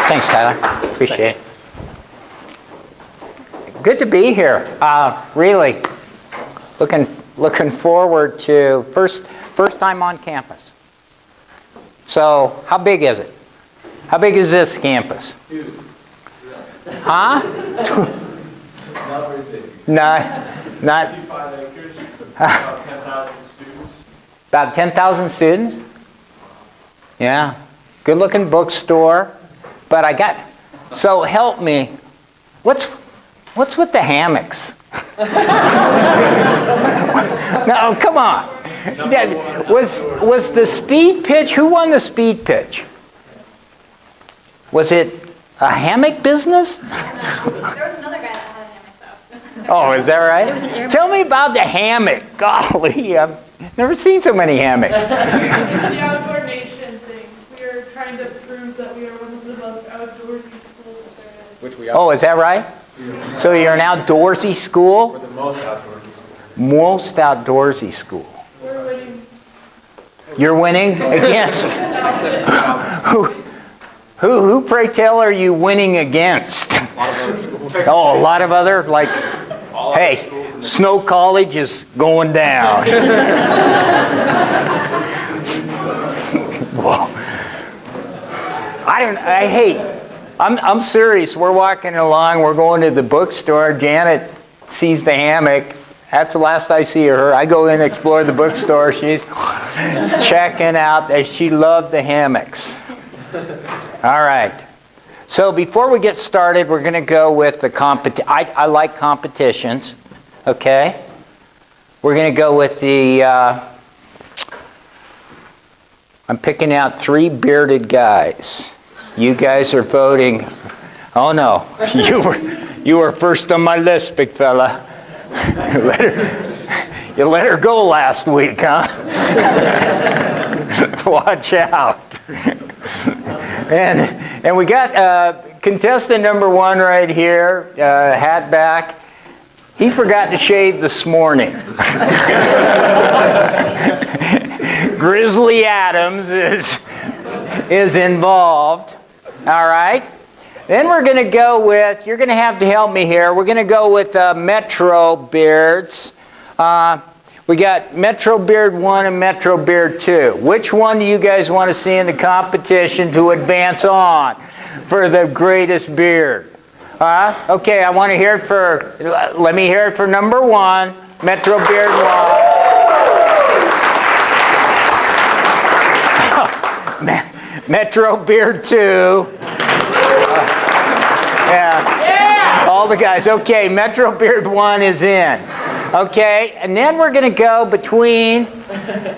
Thanks, Tyler. Appreciate it. Good to be here. Really looking forward to first time on campus. So, how big is it? How big is this campus? Huge. Huh? Not very big. Not 55 acres, about 10,000 students. about 10,000 students? Yeah. Good looking bookstore. But so help me. What's with the hammocks? No, come on. Was the speed pitch, who won the speed pitch? Was it a hammock business? There was another guy that had a hammock, though. Oh, is that right? Tell me about the hammock. Golly, I've never seen so many hammocks. It's the outdoor nation thing. We are trying to prove that we are one of the most outdoorsy schools there is. Which we are. Oh, is that right? So you're an outdoorsy school? We're the most outdoorsy school. Most outdoorsy school. We're winning. You're winning against? Who, pray tell, are you winning against? A lot of other schools. Oh, a lot of other, like, All hey, other schools. Snow College is going down. Well, I'm serious. We're walking along, we're going to the bookstore. Janet sees the hammock. That's the last I see of her. I go in and explore the bookstore. She's checking out. She loved the hammocks. All right. So before we get started, we're going to go with the I like competitions. Okay? We're going to go with the... I'm picking out 3 bearded guys. You guys are voting. Oh no, you were first on my list, big fella. You let her go last week, huh? Watch out. And we got contestant number 1 right here, hat back. He forgot to shave this morning. Grizzly Adams is involved. All right. Then we're going to go with, you're going to have to help me here. We're going to go with Metro Beards. We got Metro Beard 1 and Metro Beard 2. Which one do you guys want to see in the competition to advance on for the greatest beard? Okay, I want to hear it let me hear it for number 1, Metro Beard 1. Metro Beard 2. Yeah. All the guys. Okay, Metro Beard 1 is in. Okay, and then we're going to go between,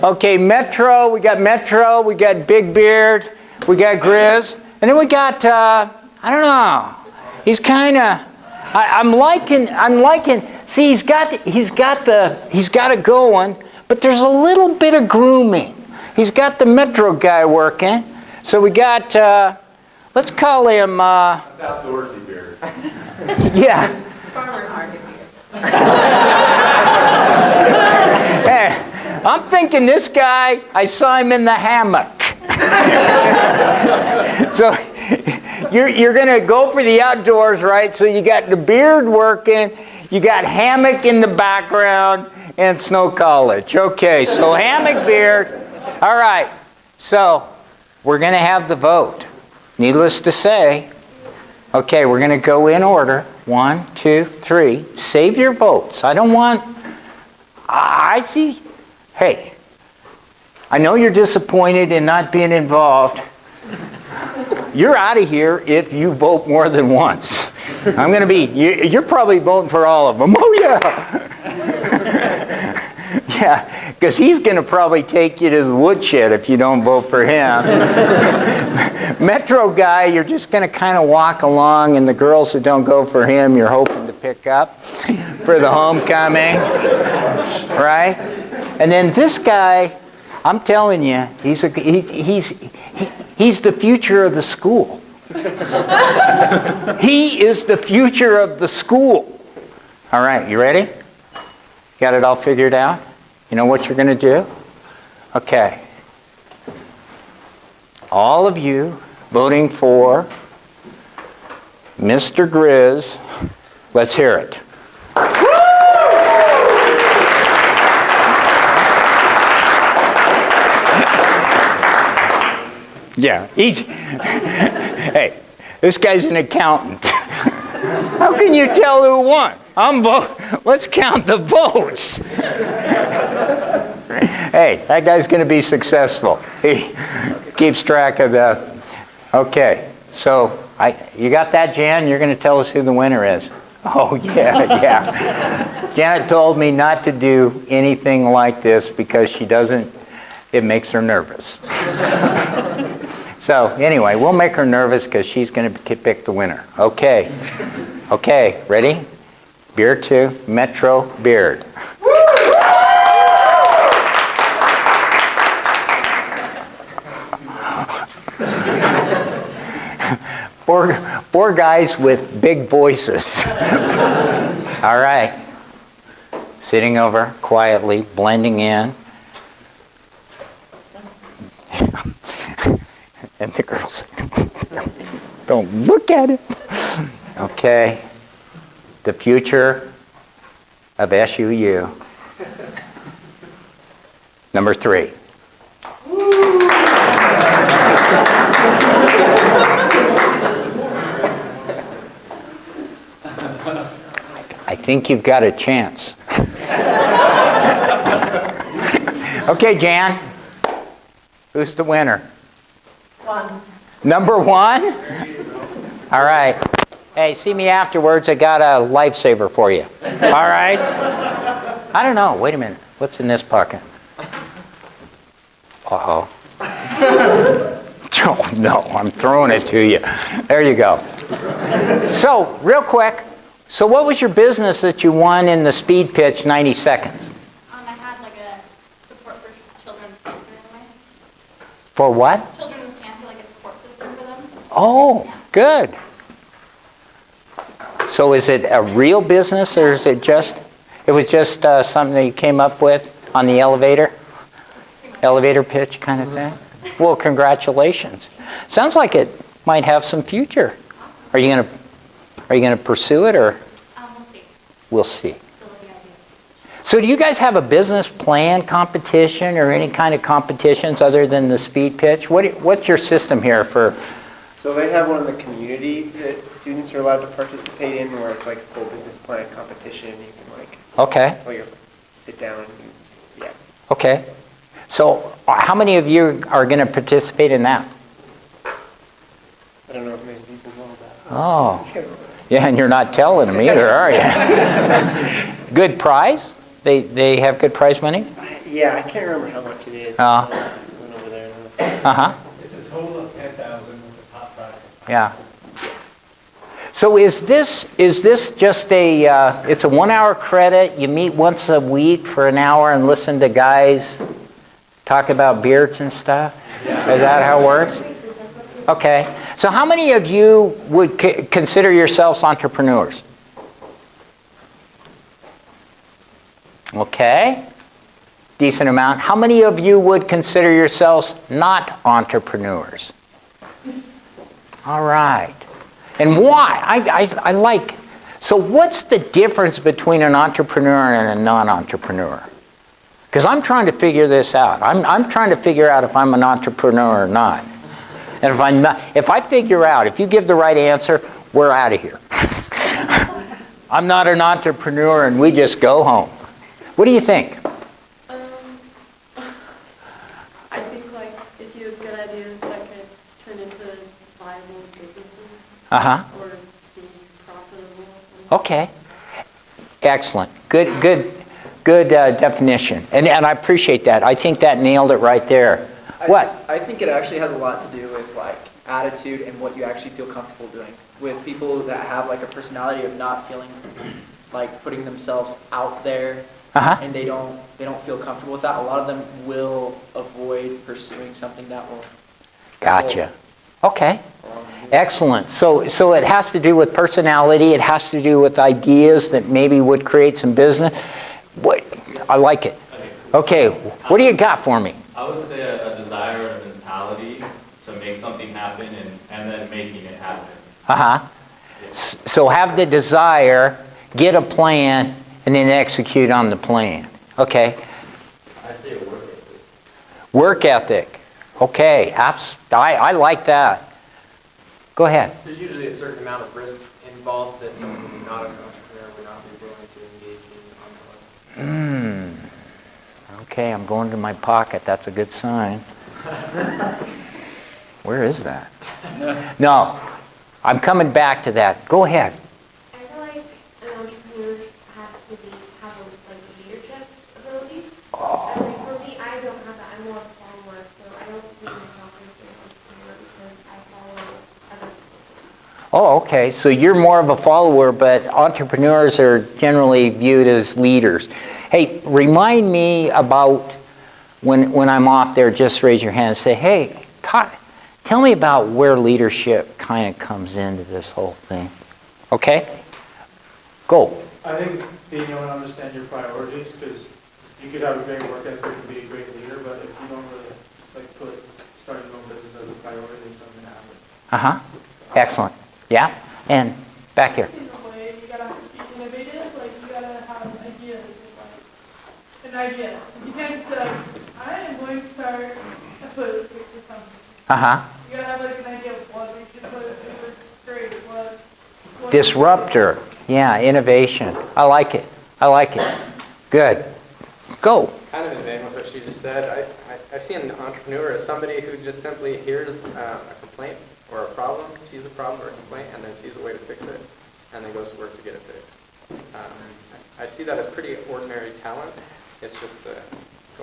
okay, Metro, we got Big Beard, we got Grizz, and then we got, I don't know, he's kind of, I'm liking, see, he's got it going, but there's a little bit of grooming. He's got the Metro guy working, so we got, let's call him, That's outdoorsy beard. yeah. Farmer's market beer. Hey, I'm thinking this guy, I saw him in the hammock. So you're going to go for the outdoors, right? So you got the beard working, you got hammock in the background, and Snow College. Okay, so hammock beard. All right, so we're going to have the vote. Needless to say, okay, we're going to go in order. 1, 2, 3. Save your votes. I see. Hey, I know you're disappointed in not being involved. You're out of here if you vote more than once. You're probably voting for all of them. Oh, yeah. Yeah, because he's going to probably take you to the woodshed if you don't vote for him. Metro guy, you're just going to kind of walk along, and the girls that don't go for him, you're hoping to pick up for the homecoming, right? And then this guy, I'm telling you, he's the future of the school. He is the future of the school. All right, you ready? Got it all figured out? You know what you're going to do? Okay. All of you voting for Mr. Grizz. Let's hear it. Yeah, hey, this guy's an accountant. How can you tell who won? Let's count the votes. Hey, that guy's going to be successful. He keeps track of the... Okay, so you got that, Jan? You're going to tell us who the winner is. Oh, yeah. Janet told me not to do anything like this because she doesn't... It makes her nervous. So, anyway, we'll make her nervous because she's going to pick the winner. Okay. Okay, ready? Beer 2, Metro Beard. Four guys with big voices. All right. Sitting over quietly, blending in. And the girls, don't look at it. Okay. The future of SUU. Number 3. I think you've got a chance. Okay, Jan. Who's the winner? 1. Number 1? All right. Hey, see me afterwards. I got a lifesaver for you. All right? I don't know. Wait a minute. What's in this pocket? Uh-oh. Oh, no. I'm throwing it to you. There you go. So, real quick. So what was your business that you won in the speed pitch 90 seconds? I had like a support for children with cancer in a way. For what? Children with cancer, like a support system for them. Oh, good. So is it a real business, or is it just, it was just something that you came up with on the elevator? Elevator pitch kind of thing? Well, congratulations. Sounds like it might have some future. Are you going to pursue it, or? We'll see. We'll see. Still looking at ideas. So do you guys have a business plan competition or any kind of competitions other than the speed pitch? What's your system here for? So they have one in the community that students are allowed to participate in, where it's like a full business plan competition. You can Okay. Sit down and yeah. Okay. So how many of you are going to participate in that? I don't know if many people know that. Oh. Yeah, and you're not telling them either, are you? Good prize? They have good prize money? Yeah, I can't remember how much it is. Went over there. Uh-huh. It's a total of 10,000 with the top prize. Yeah. So is this just it's a 1-hour credit, you meet once a week for an hour and listen to guys talk about beards and stuff? Yeah. Is that how it works? Okay. So how many of you would consider yourselves entrepreneurs? Okay. Decent amount. How many of you would consider yourselves not entrepreneurs? All right. And why? I like... So what's the difference between an entrepreneur and a non-entrepreneur? Because I'm trying to figure this out. I'm trying to figure out if I'm an entrepreneur or not. And if I figure out, if you give the right answer, we're out of here. I'm not an entrepreneur, and we just go home. What do you think? I think like if you have good ideas that could turn into viable businesses Uh-huh. or be profitable. Okay. Excellent. Good definition. And I appreciate that. I think that nailed it right there. What? I think it actually has a lot to do with like attitude and what you actually feel comfortable doing. With people that have like a personality of not feeling like putting themselves out there, and they don't feel comfortable with that. A lot of them will avoid pursuing something that will. Gotcha. Okay. Excellent. So it has to do with personality. It has to do with ideas that maybe would create some business. I like it. Okay. What do you got for me? I would say a desire and a mentality to make something happen and then making it happen. Uh-huh. Yeah. So have the desire, get a plan, and then execute on the plan. Okay? I'd say a work ethic. Work ethic. Okay, I like that. Go ahead. There's usually a certain amount of risk involved that someone who's not an entrepreneur would not be willing to engage in on their own. Okay, I'm going to my pocket. That's a good sign. Where is that? No, I'm coming back to that. Go ahead. I feel like an entrepreneur has to have leadership abilities. Oh. And like for me, I don't have that. I'm more of a follower, so I don't see myself as an entrepreneur because I follow other people. Oh, okay. So you're more of a follower, but entrepreneurs are generally viewed as leaders. Hey, remind me about when I'm off there, just raise your hand and say, hey, tell me about where leadership kind of comes into this whole thing. Okay? Go. I think being able to understand your priorities, because you could have a great work ethic and be a great leader, but if you don't really put starting your own business as a priority, then something happens. Uh-huh. Excellent. Yeah? And back here. In a way, you gotta be innovative, you gotta have ideas, an idea. You can't say, I am going to start a food or something. Uh-huh. You gotta have an idea of what we should put, if it's great, what. Disruptor. Yeah, innovation. I like it. Good. Go. Kind of in vain with what she just said, I see an entrepreneur as somebody who just simply hears a complaint or a problem, sees a problem or a complaint, and then sees a way to fix it, and then goes to work to get it fixed. I see that as pretty ordinary talent. It's just going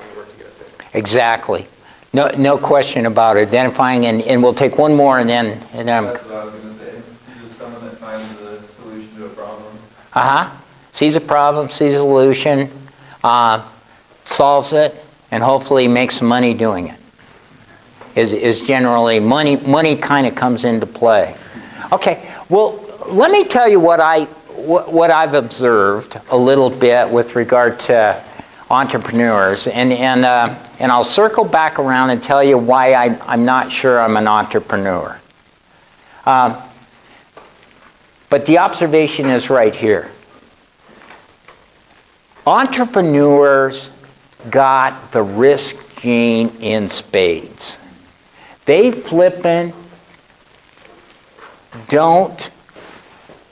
to work to get it fixed. Exactly. No question about it. Identifying, and we'll take one more, and then. That's what I was going to say. He's someone that finds a solution to a problem. Sees a problem, sees a solution, solves it, and hopefully makes some money doing it. Is generally money kind of comes into play. Okay. Well, let me tell you what I've observed a little bit with regard to entrepreneurs, and I'll circle back around and tell you why I'm not sure I'm an entrepreneur. But the observation is right here. Entrepreneurs got the risk gene in spades. They flippin' don't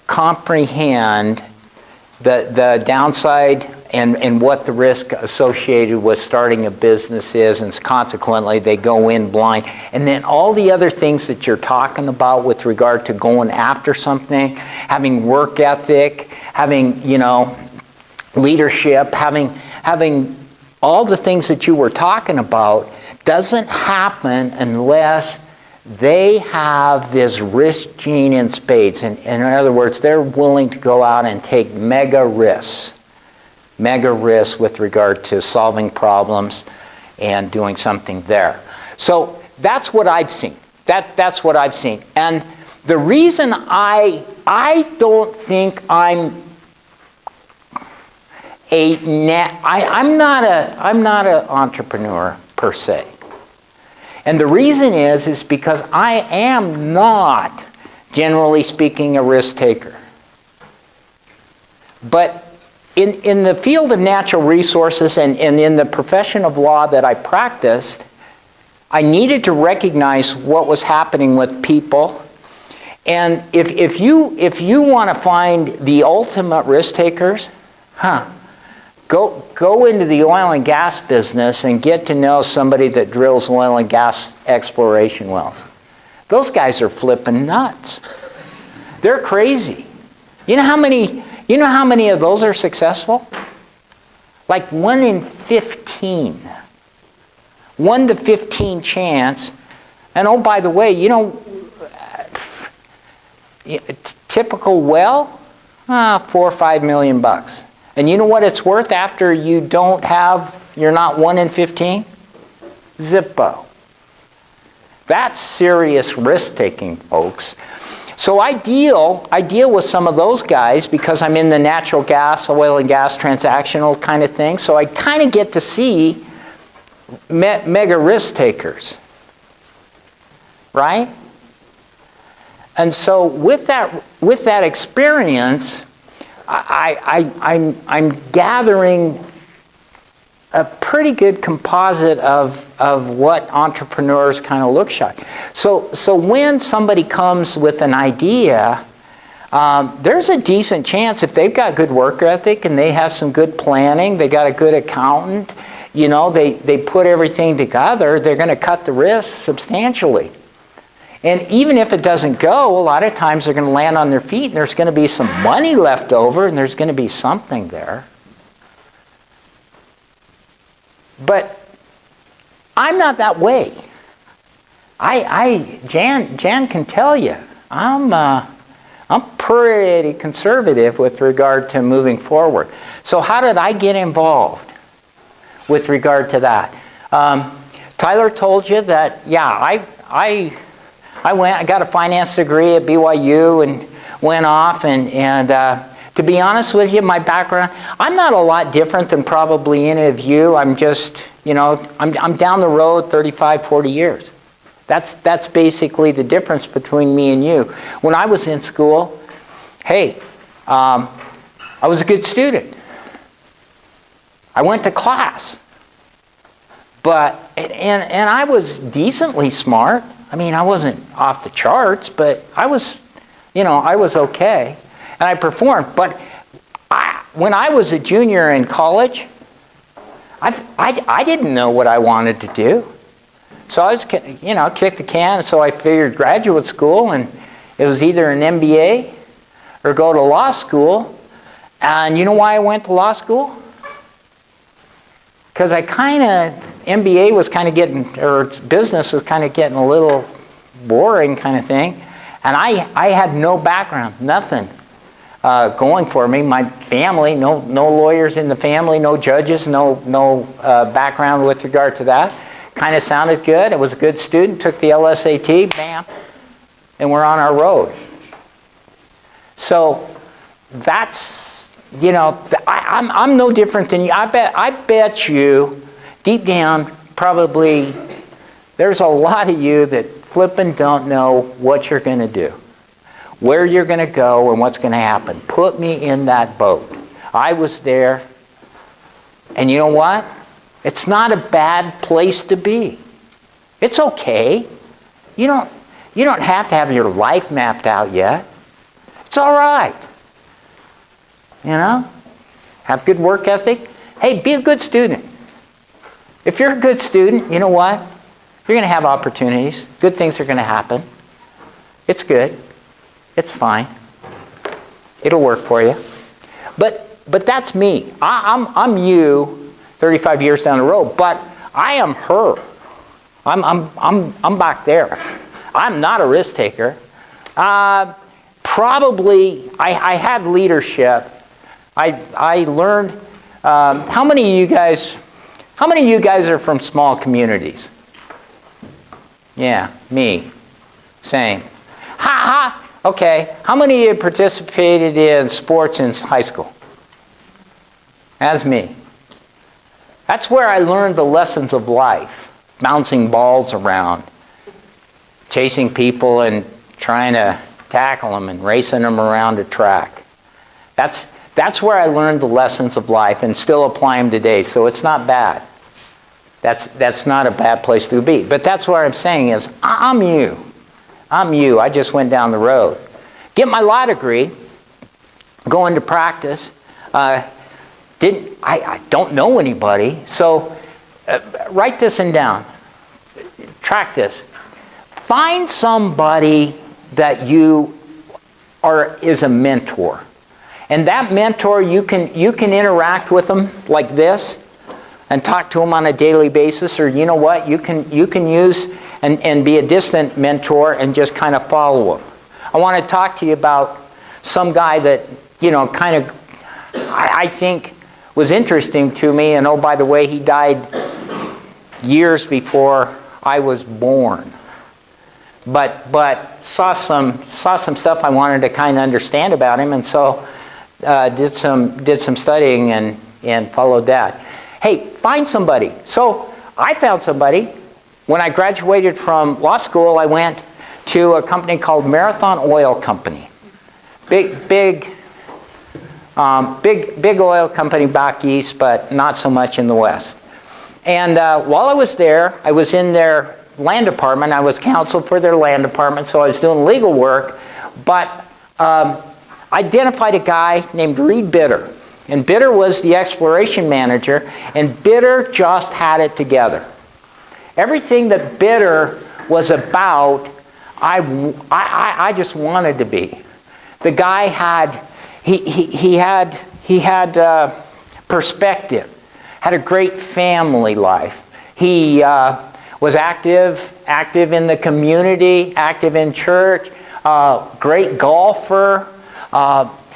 comprehend the downside and what the risk associated with starting a business is, and consequently they go in blind. And then all the other things that you're talking about with regard to going after something, having work ethic, having, leadership, having all the things that you were talking about, doesn't happen unless they have this risk gene in spades. And in other words, they're willing to go out and take mega risks with regard to solving problems and doing something there. So that's what I've seen. That's what I've seen. And the reason I don't think I'm I'm not an entrepreneur per se. And the reason is because I am not, generally speaking, a risk taker. But in the field of natural resources and in the profession of law that I practiced, I needed to recognize what was happening with people. And if you want to find the ultimate risk takers, Go into the oil and gas business and get to know somebody that drills oil and gas exploration wells. Those guys are flipping nuts. They're crazy. You know how many of those are successful? Like 1 in 15. 1 to 15 chance. And oh, by the way, typical well, $4 or $5 million. And you know what it's worth after you're not 1 in 15? Zippo. That's serious risk-taking, folks. So I deal with some of those guys because I'm in the natural gas, oil and gas transactional kind of thing. So I kind of get to see mega risk takers. Right? And so with that experience, I'm gathering a pretty good composite of what entrepreneurs kind of look like. So when somebody comes with an idea, there's a decent chance if they've got good work ethic and they have some good planning, they got a good accountant, they put everything together, they're going to cut the risk substantially. And even if it doesn't go, a lot of times they're going to land on their feet and there's going to be some money left over and there's going to be something there. But I'm not that way. Jan can tell you, I'm pretty conservative with regard to moving forward. So how did I get involved with regard to that? Tyler told you that, yeah, I got a finance degree at BYU and went off and to be honest with you, my background, I'm not a lot different than probably any of you. I'm just, I'm down the road 35, 40 years. That's basically the difference between me and you. When I was in school, hey, I was a good student. I went to class. But, and I was decently smart. I mean, I wasn't off the charts, but I was okay. And I performed. But when I was a junior in college, I didn't know what I wanted to do. So I was, kicked the can. So I figured graduate school, and it was either an MBA or go to law school. And you know why I went to law school? Because MBA was kind of getting, or business was kind of getting a little boring kind of thing. And I had no background, nothing going for me. My family, no lawyers in the family, no judges, no background with regard to that. Kind of sounded good. I was a good student, took the LSAT, bam, and we're on our road. So that's, I'm no different than you. I bet you, deep down, probably there's a lot of you that flippin' don't know what you're going to do, where you're going to go, and what's going to happen. Put me in that boat. I was there, and you know what? It's not a bad place to be. It's okay. You don't have to have your life mapped out yet. It's all right. Have good work ethic. Hey, be a good student. If you're a good student, you know what? You're going to have opportunities. Good things are going to happen. It's good. It's fine. It'll work for you. But that's me. I'm you 35 years down the road, but I am her. I'm back there. I'm not a risk taker. Probably I had leadership. I learned. How many of you guys are from small communities? Yeah, me. Same. Okay. How many of you participated in sports in high school? That's me. That's where I learned the lessons of life. Bouncing balls around, chasing people and trying to tackle them and racing them around a track. That's where I learned the lessons of life and still apply them today. So it's not bad. That's not a bad place to be. But that's what I'm saying is, I'm you. I'm you. I just went down the road. Get my law degree, go into practice. I don't know anybody. So write this down. Track this. Find somebody that is a mentor. And that mentor, you can interact with them like this and talk to them on a daily basis, or you know what, you can use and be a distant mentor and just kind of follow them. I want to talk to you about some guy that, I think was interesting to me, and oh, by the way, he died years before I was born. But saw some stuff I wanted to kind of understand about him, and so did some studying and followed that. Hey, find somebody. So I found somebody. When I graduated from law school, I went to a company called Marathon Oil Company. Big oil company back east, but not so much in the west. And while I was there, I was in their land department. I was counsel for their land department, so I was doing legal work. But identified a guy named Reed Bitter. And Bitter was the exploration manager, and Bitter just had it together. Everything that Bitter was about, I just wanted to be. The guy had, he had perspective, had a great family life. He was active in the community, active in church, great golfer,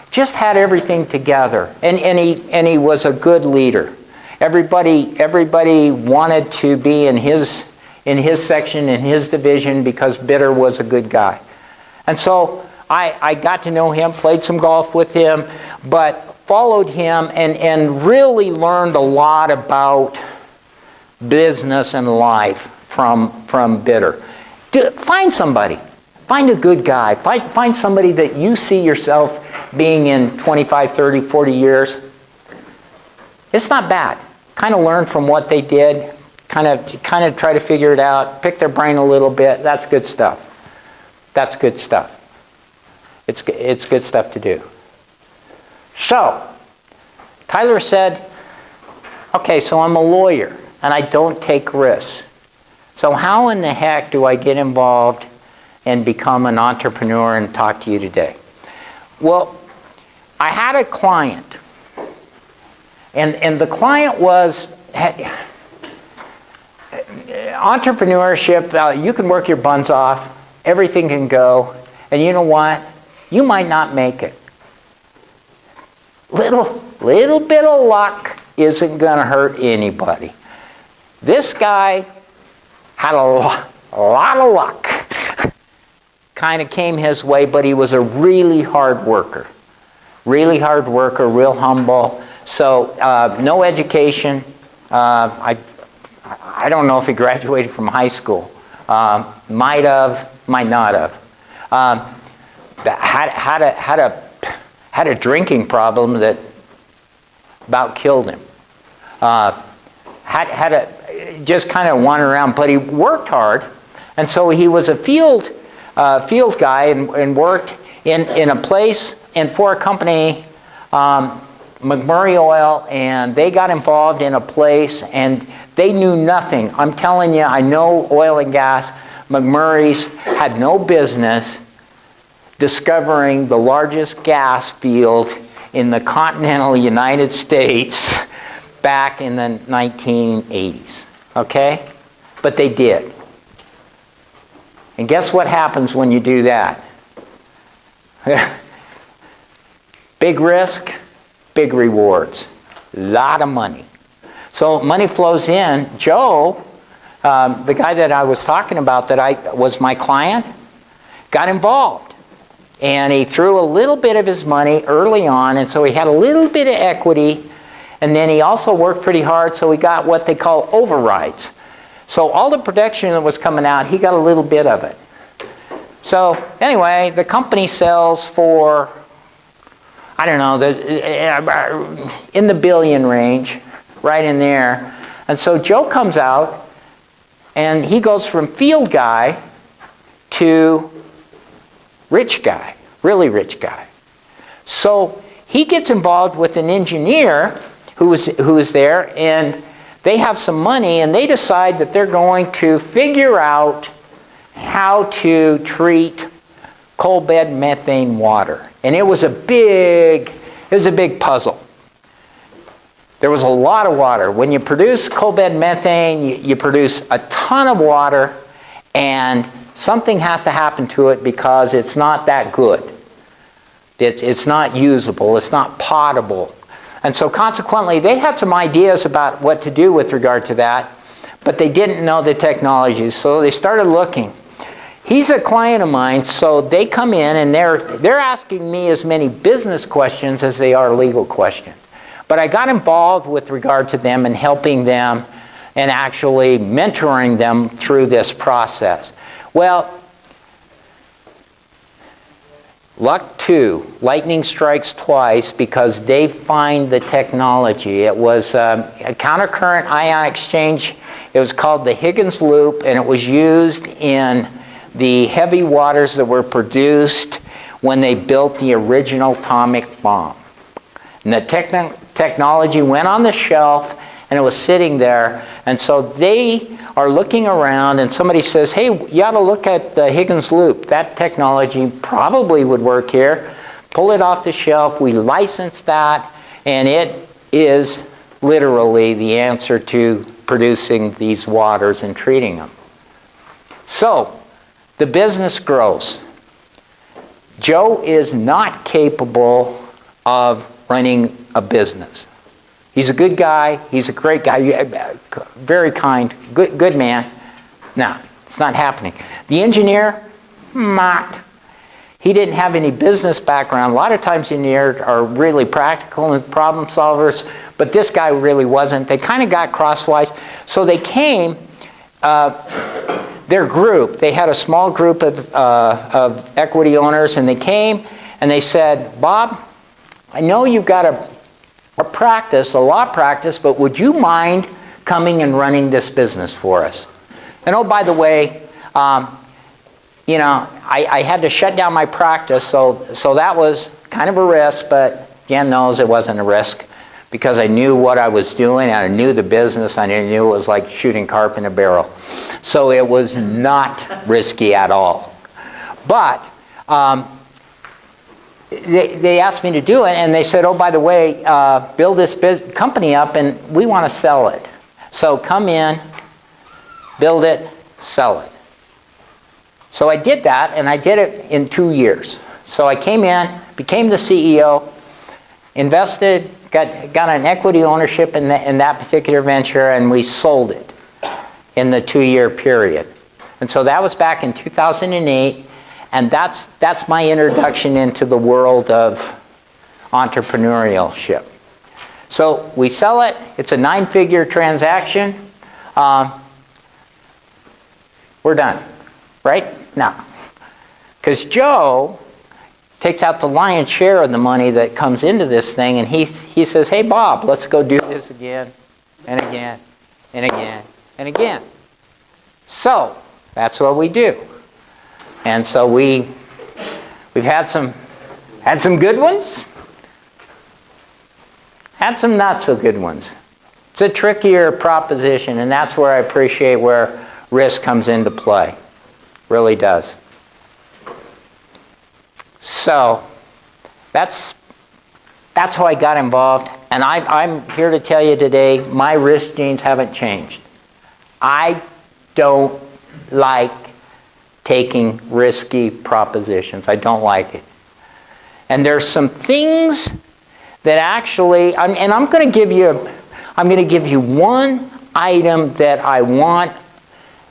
just had everything together. And he was a good leader. Everybody wanted to be in his section, in his division, because Bitter was a good guy. And so I got to know him, played some golf with him, but followed him and really learned a lot about business and life from Bitter. Find somebody. Find a good guy. Find somebody that you see yourself being in 25, 30, 40 years. It's not bad. Kind of learn from what they did. Kind of try to figure it out. Pick their brain a little bit. That's good stuff. That's good stuff. It's good stuff to do. So, Tyler said, okay, so I'm a lawyer and I don't take risks. So how in the heck do I get involved and become an entrepreneur and talk to you today? Well, I had a client, and the client was entrepreneurship. You can work your buns off, everything can go, and you know what? You might not make it. Little bit of luck isn't going to hurt anybody. This guy had a lot of luck. Kind of came his way, but he was a really hard worker. Really hard worker, real humble. So no education. I don't know if he graduated from high school. Might have, might not have. Had a drinking problem that about killed him. Just kind of wandered around, but he worked hard, and so he was a field guy and worked in a place and for a company, McMurray Oil, and they got involved in a place and they knew nothing. I'm telling you, I know oil and gas. McMurray's had no business discovering the largest gas field in the continental United States back in the 1980s, okay? But they did. And guess what happens when you do that? Big risk, big rewards. Lot of money. So money flows in. Joe, the guy that I was talking about that was my client, got involved. And he threw a little bit of his money early on, and so he had a little bit of equity, and then he also worked pretty hard, so he got what they call overrides. So all the production that was coming out, he got a little bit of it. So anyway, the company sells for, I don't know, in the billion range, right in there. And so Joe comes out, and he goes from field guy to rich guy, really rich guy. So he gets involved with an engineer who was there, and they have some money, and they decide that they're going to figure out how to treat coal bed methane water. And it was a big puzzle. There was a lot of water. When you produce coal bed methane, you produce a ton of water, and something has to happen to it because it's not that good. It's not usable. It's not potable. And so consequently, they had some ideas about what to do with regard to that, but they didn't know the technology, so they started looking. He's a client of mine, so they come in and they're asking me as many business questions as they are legal questions. But I got involved with regard to them and helping them and actually mentoring them through this process. Well, Luck 2, lightning strikes twice because they find the technology. It was a countercurrent ion exchange. It was called the Higgins loop, and it was used in the heavy waters that were produced when they built the original atomic bomb. And the technology went on the shelf, and it was sitting there. And so they are looking around, and somebody says, hey, you ought to look at the Higgins loop. That technology probably would work here. Pull it off the shelf. We license that, and it is literally the answer to producing these waters and treating them. So the business grows. Joe is not capable of running a business. He's a good guy. He's a great guy. Very kind. Good man. No, it's not happening. The engineer, not. He didn't have any business background. A lot of times engineers are really practical and problem solvers, but this guy really wasn't. They kind of got crosswise. So they came, their group, they had a small group of equity owners, and they came and they said, Bob, I know you've got a law practice, but would you mind coming and running this business for us? And oh, by the way, I had to shut down my practice, so that was kind of a risk, but Jen knows it wasn't a risk because I knew what I was doing, and I knew the business, and I knew it was like shooting carp in a barrel. So it was not risky at all. But they asked me to do it, and they said, oh, by the way, build this company up, and we want to sell it. So come in, build it, sell it. So I did that, and I did it in 2 years. So I came in, became the CEO, invested, got an equity ownership in that particular venture, and we sold it in the 2-year period. And so that was back in 2008. And that's my introduction into the world of entrepreneurship. So we sell it. It's a 9-figure transaction. We're done, right? No. Because Joe takes out the lion's share of the money that comes into this thing, and he says, hey, Bob, let's go do this again and again and again and again. So that's what we do. And so we've had some good ones, had some not so good ones. It's a trickier proposition, and that's where I appreciate where risk comes into play. Really does. So that's how I got involved, and I'm here to tell you today, my risk genes haven't changed. I don't like taking risky propositions. I don't like it. And there's some things that actually, and I'm going to give you one item that I want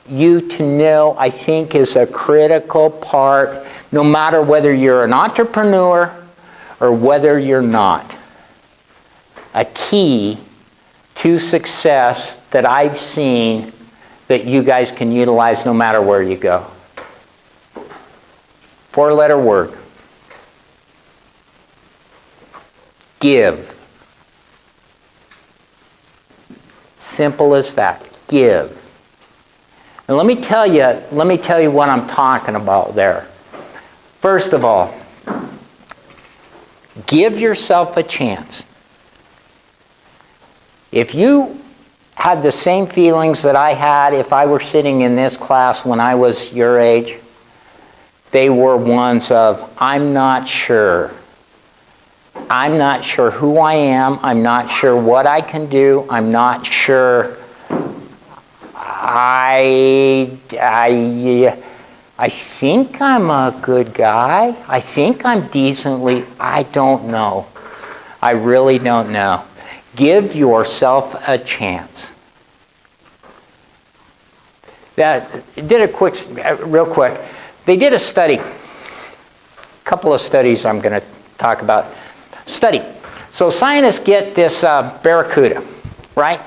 you to know I think is a critical part, no matter whether you're an entrepreneur or whether you're not. A key to success that I've seen that you guys can utilize no matter where you go. 4-letter word. Give. Simple as that. Give. And let me tell you what I'm talking about there. First of all, give yourself a chance. If you had the same feelings that I had if I were sitting in this class when I was your age, they were ones of, I'm not sure. I'm not sure who I am. I'm not sure what I can do. I'm not sure. I think I'm a good guy. I think I'm decently. I don't know. I really don't know. Give yourself a chance. Real quick. They did a study. A couple of studies I'm going to talk about. Study. So scientists get this barracuda, right?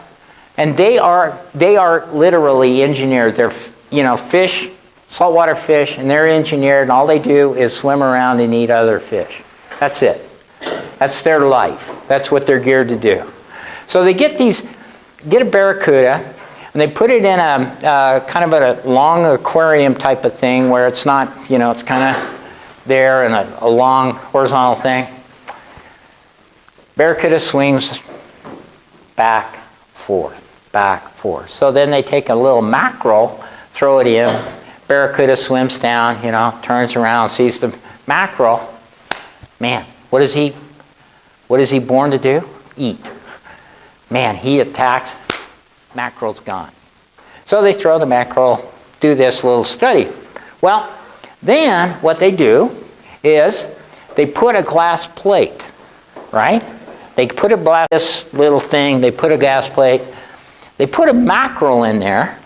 And they are literally engineered. They're fish saltwater fish, and they're engineered, and all they do is swim around and eat other fish. That's it. That's their life. That's what they're geared to do. So they get a barracuda, and they put it in a kind of a long aquarium type of thing where it's not, it's kind of there in a long horizontal thing. Barracuda swings back, forth, back, forth. So then they take a little mackerel, throw it in. Barracuda swims down, turns around, sees the mackerel. Man, what is he born to do? Eat. Man, he attacks, mackerel's gone. So they throw the mackerel, do this little study. Well, then what they do is they put a glass plate, right? They put this little thing, they put a glass plate, they put a mackerel in there,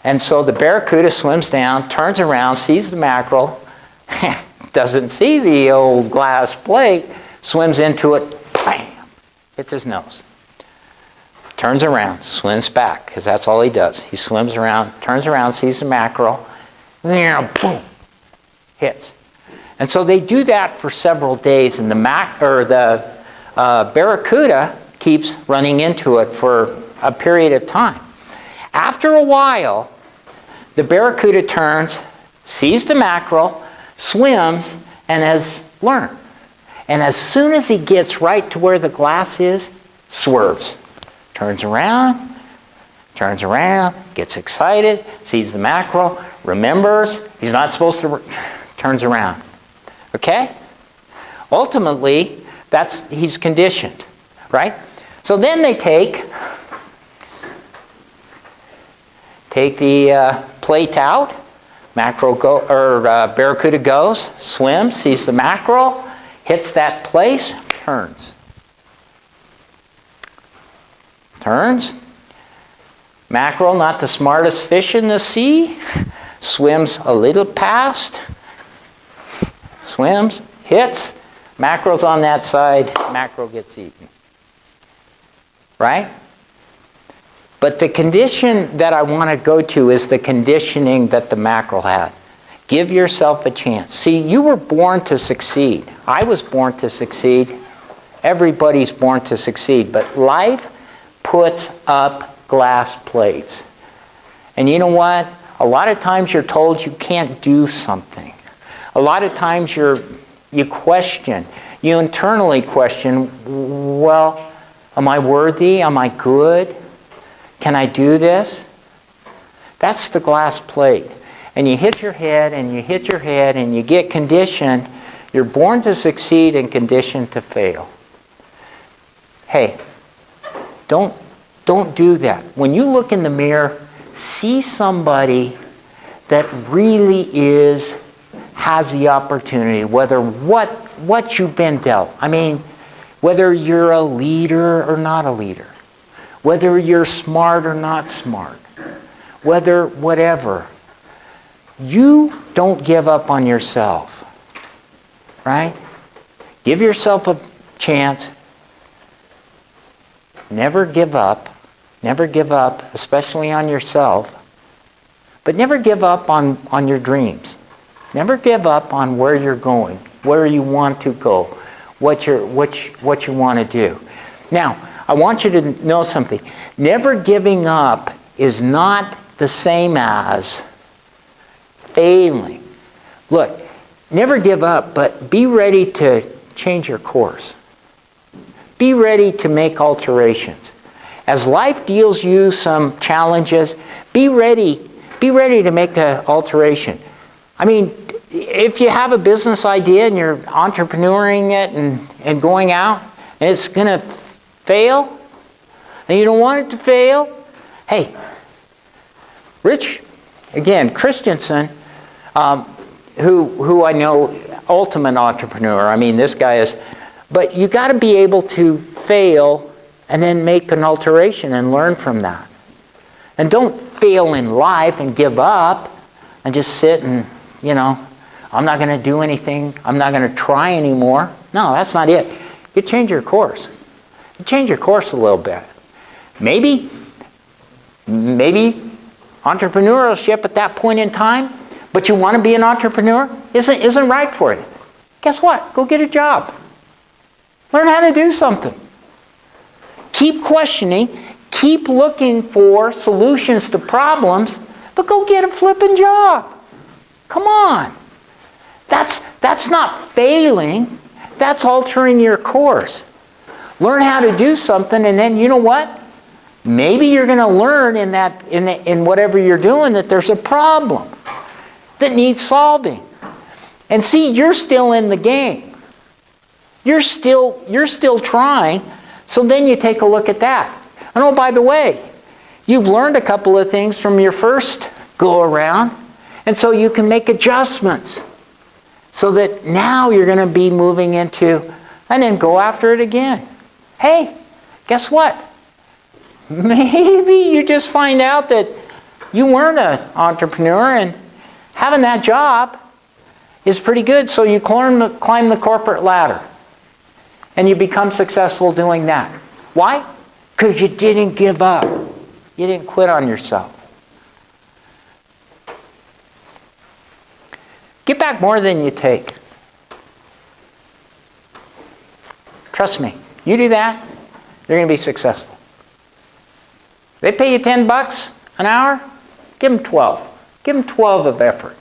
and so the barracuda swims down, turns around, sees the mackerel, doesn't see the old glass plate, swims into it, bam, hits his nose. Turns around, swims back, because that's all he does. He swims around, turns around, sees the mackerel, boom, hits. And so they do that for several days, and the barracuda keeps running into it for a period of time. After a while, the barracuda turns, sees the mackerel, swims, and has learned. And as soon as he gets right to where the glass is, swerves. Turns around, gets excited, sees the mackerel, remembers he's not supposed to, turns around. Okay? Ultimately, he's conditioned, right? So then they take the plate out, barracuda goes, swims, sees the mackerel, hits that place, turns. Mackerel, not the smartest fish in the sea, swims a little past, swims, hits, mackerel's on that side, mackerel gets eaten. Right? But the condition that I want to go to is the conditioning that the mackerel had. Give yourself a chance. See, you were born to succeed. I was born to succeed. Everybody's born to succeed. But life puts up glass plates. And you know what? A lot of times you're told you can't do something. A lot of times you question. You internally question, well, am I worthy? Am I good? Can I do this? That's the glass plate. And you hit your head and you hit your head and you get conditioned. You're born to succeed and conditioned to fail. Hey, don't do that. When you look in the mirror, see somebody that really has the opportunity, whether what you've been dealt. I mean, whether you're a leader or not a leader. Whether you're smart or not smart. Whether whatever. You don't give up on yourself. Right? Give yourself a chance. Never give up. Never give up, especially on yourself. But never give up on your dreams. Never give up on where you're going, where you want to go, what you want to do. Now, I want you to know something. Never giving up is not the same as failing. Look, never give up, but be ready to change your course. Be ready to make alterations. As life deals you some challenges, be ready to make an alteration. I mean, if you have a business idea and you're entrepreneuring it and going out, and it's going to fail, and you don't want it to fail, hey, Rich, again, Christensen, who I know, ultimate entrepreneur, I mean, this guy is, but you got to be able to fail and then make an alteration and learn from that. And don't fail in life and give up and just sit and, I'm not going to do anything. I'm not going to try anymore. No, that's not it. You change your course. You change your course a little bit. Maybe entrepreneurship at that point in time but you want to be an entrepreneur, isn't right for you. Guess what? Go get a job. Learn how to do something. Keep questioning, keep looking for solutions to problems, but go get a flipping job. Come on. That's not failing. That's altering your course. Learn how to do something, and then you know what? Maybe you're going to learn in whatever you're doing that there's a problem that needs solving. And see, you're still in the game. You're still trying. So then you take a look at that. And oh, by the way, you've learned a couple of things from your first go around, and so you can make adjustments so that now you're going to be moving into, and then go after it again. Hey, guess what? Maybe you just find out that you weren't an entrepreneur, and having that job is pretty good, so you climb the corporate ladder. And you become successful doing that. Why? Because you didn't give up. You didn't quit on yourself. Give back more than you take. Trust me. You do that, you're going to be successful. They pay you $10 an hour, give them 12. Give them 12 of effort.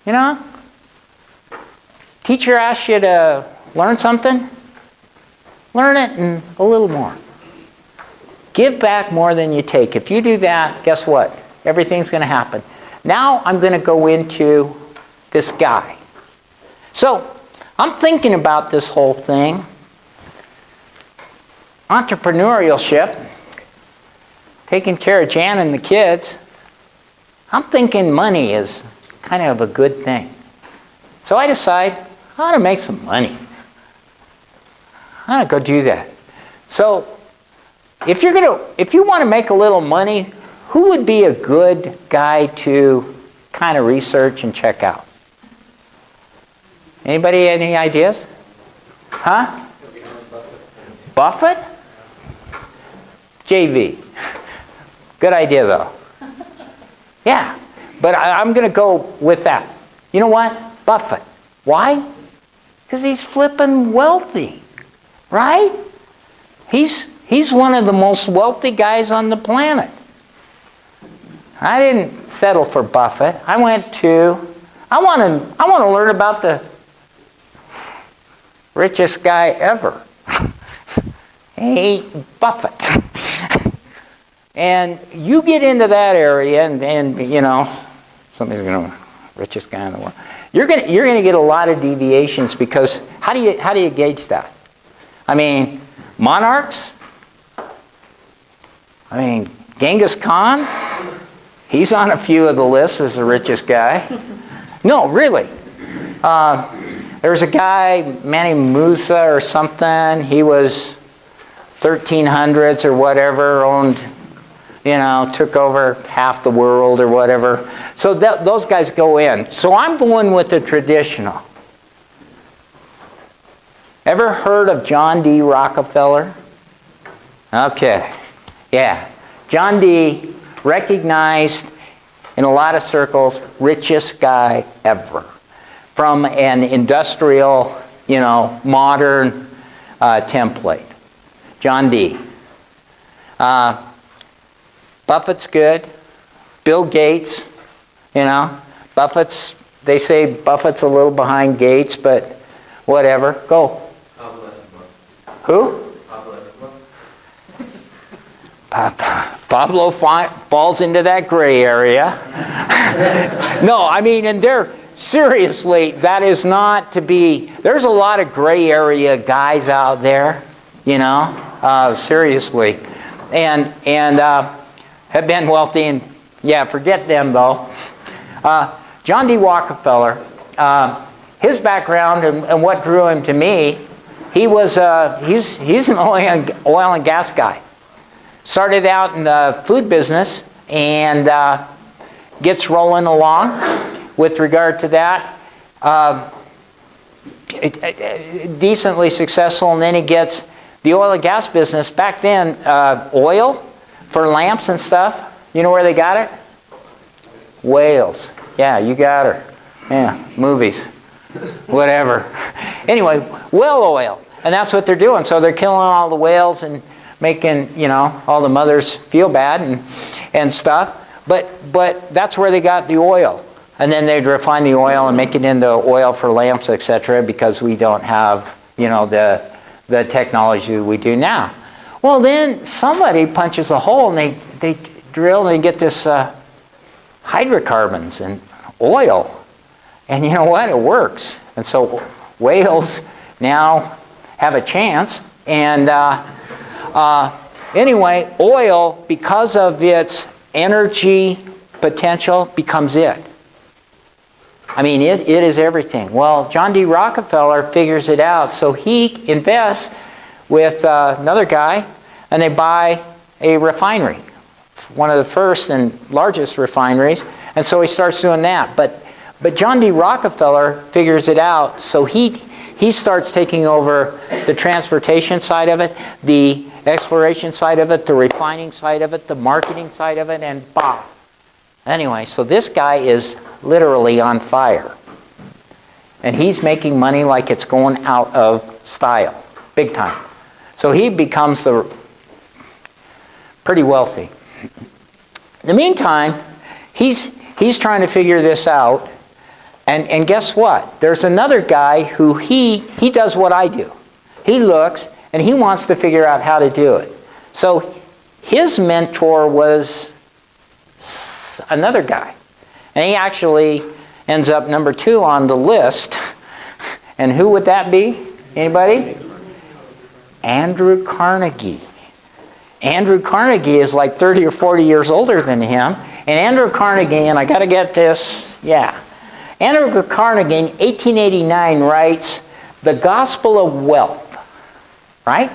You know? Teacher asks you to learn something, learn it and a little more. Give back more than you take. If you do that, guess what? Everything's going to happen. Now I'm going to go into this guy. So I'm thinking about this whole thing. Entrepreneurship, taking care of Jan and the kids. I'm thinking money is kind of a good thing. So I decide I ought to make some money. I ought to go do that. So if you want to make a little money, who would be a good guy to kind of research and check out? Anybody, any ideas? Huh? Buffett? JV. Good idea, though. Yeah, but I'm going to go with that. You know what? Buffett. Why? Because he's flipping wealthy, right? He's one of the most wealthy guys on the planet. I didn't settle for Buffett. I want to learn about the richest guy ever. Hey, Buffett. And you get into that area, and you know, somebody's going to richest guy in the world. You're going to get a lot of deviations, because how do you gauge that? I mean, monarchs. I mean, Genghis Khan. He's on a few of the lists as the richest guy. No, really. There's a guy, Manny Musa or something. He was 1300s or whatever, owned, you know, took over half the world or whatever. So those guys go in. So I'm going with the traditional. Ever heard of John D. Rockefeller? Okay. Yeah. John D., recognized in a lot of circles, richest guy ever. From an industrial, you know, modern template. John D. Buffett's good. Bill Gates, you know. They say Buffett's a little behind Gates, but whatever. Go. Who? Pablo falls into that gray area. No, I mean, and seriously, that is not to be, there's a lot of gray area guys out there, you know, seriously, and have been wealthy, and yeah, forget them though. John D. Rockefeller, his background and what drew him to me, he's an oil and gas guy. Started out in the food business and gets rolling along with regard to that. Decently successful, and then he gets the oil and gas business. Back then, oil for lamps and stuff, you know where they got it? Whales. Yeah, you got her. Yeah, movies. Whatever. Anyway, whale oil. And that's what they're doing. So they're killing all the whales and making, all the mothers feel bad and stuff. But that's where they got the oil. And then they'd refine the oil and make it into oil for lamps, etc., because we don't have, the technology we do now. Well, then somebody punches a hole and they drill and they get this hydrocarbons and oil. And you know what? It works. And so whales now have a chance. And anyway, oil, because of its energy potential, becomes it. I mean, it is everything. Well, John D. Rockefeller figures it out. So he invests with another guy, and they buy a refinery, one of the first and largest refineries. And so he starts doing that. But John D. Rockefeller figures it out. So he starts taking over the transportation side of it, the exploration side of it, the refining side of it, the marketing side of it, and bah. Anyway, so this guy is literally on fire. And he's making money like it's going out of style, big time. So he becomes pretty wealthy. In the meantime, he's trying to figure this out. And guess what? There's another guy who he does what I do. He looks and he wants to figure out how to do it. So his mentor was another guy. And he actually ends up number 2 on the list. And who would that be? Anybody? Andrew Carnegie. Andrew Carnegie is like 30 or 40 years older than him. And Andrew Carnegie, and I got to get this, Andrew Carnegie in 1889 writes The Gospel of Wealth, right?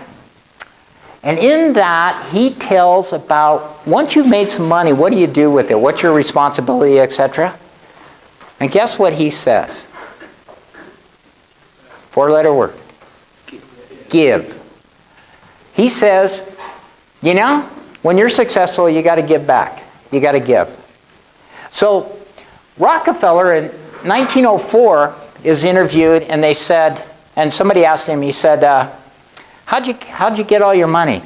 And in that, he tells about, once you've made some money, what do you do with it? What's your responsibility, etc.? And guess what he says? 4-letter word. Give. He says, when you're successful, you got to give back. You got to give. So Rockefeller in 1904 is interviewed, and they said, and somebody asked him, he said, how'd you get all your money?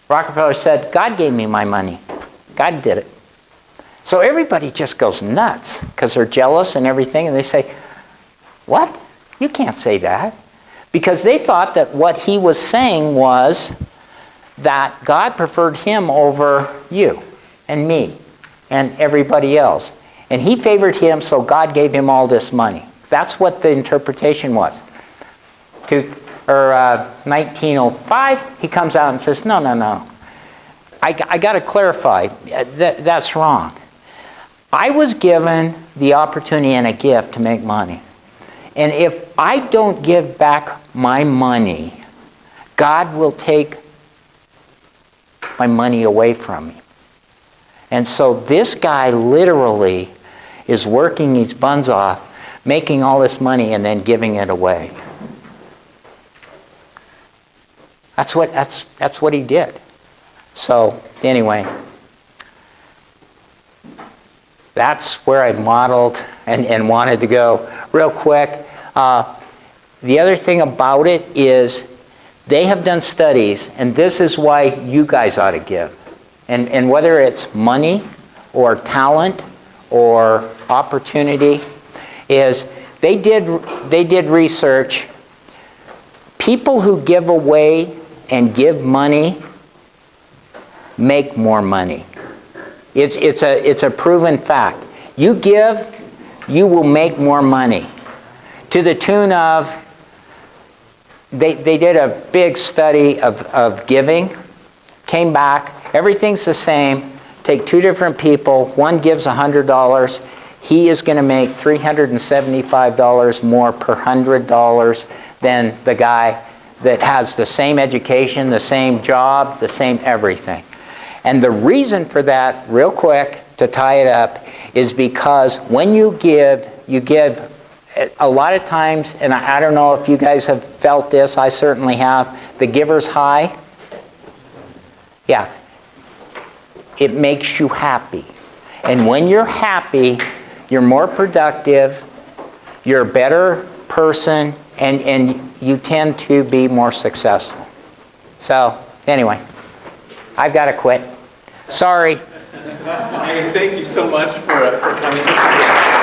Rockefeller said, God gave me my money. God did it. So everybody just goes nuts because they're jealous and everything, and they say, what? You can't say that. Because they thought that what he was saying was that God preferred him over you and me and everybody else. And he favored him, so God gave him all this money. That's what the interpretation was. 1905, he comes out and says, no. I got to clarify. That's wrong. I was given the opportunity and a gift to make money. And if I don't give back my money, God will take my money away from me. And so this guy literally is working his buns off, making all this money and then giving it away. That's what he did. So anyway, that's where I modeled and wanted to go. Real quick, the other thing about it is they have done studies, and this is why you guys ought to give. And whether it's money or talent or opportunity, is they did research. People who give away and give money make more money. It's a proven fact. You give, you will make more money. To the tune of, they did a big study of giving, came back, everything's the same. Take 2 different people, one gives $100, he is going to make $375 more per $100 than the guy that has the same education, the same job, the same everything. And the reason for that, real quick, to tie it up, is because when you give a lot of times, and I don't know if you guys have felt this, I certainly have, the giver's high. Yeah. It makes you happy. And when you're happy, you're more productive, you're a better person, and you tend to be more successful. So, anyway, I've got to quit. Sorry. Thank you so much for coming.